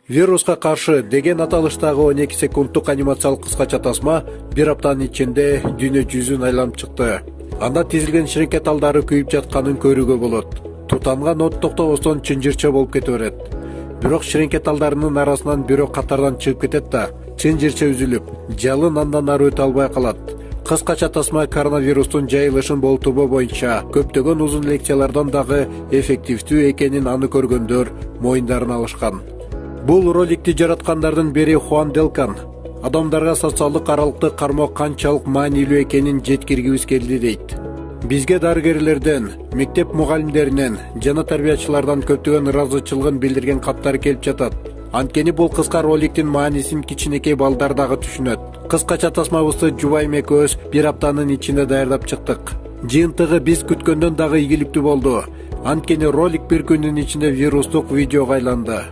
Вируска каршы деген аталыштагы 12 секунддук анимациялык кыскача тасма бир аптанын ичинде дүйнө жүзүн айланып чыкты. Анда тизилген ширинке талдары күйүп жатканын көрүүгө болот. Тутанган от токтобостон чынжырча болуп кете берет. Бирок ширинке талдарынын арасынан бирөө катардан чыгып кетет да, чынжырча үзүлүп, жалын андан ары өтө албай калат. Кыскача тасма коронавирустун жайылышын болтурбоо боюнча көптөгөн узун лекциялардан дагы эффективдүү экенин аны көргөндөр моюндарына алышкан. Бул роликти жараткандардын бири Хуан Делкан адамдарга социалдык аралыкты кармоо канчалык маанилүү экенин жеткиргибиз келди дейт. Бизге дарыгерлерден, мектеп мугалимдеринен жана тарбиячылардан көптөгөн ыраазычылыгын билдирген каттар келип жатат. Анткени бул кыска роликтин маанисин кичинекей балдар дагы түшүнөт. Кыскача тасмабызды Жубайым экөөбүз бир аптанын ичинде даярдап чыктык. Жыйынтыгы биз күткөндөн дагы ийгиликтүү болду. Анткени ролик бир күндүн ичинде вирустук видеого айланды.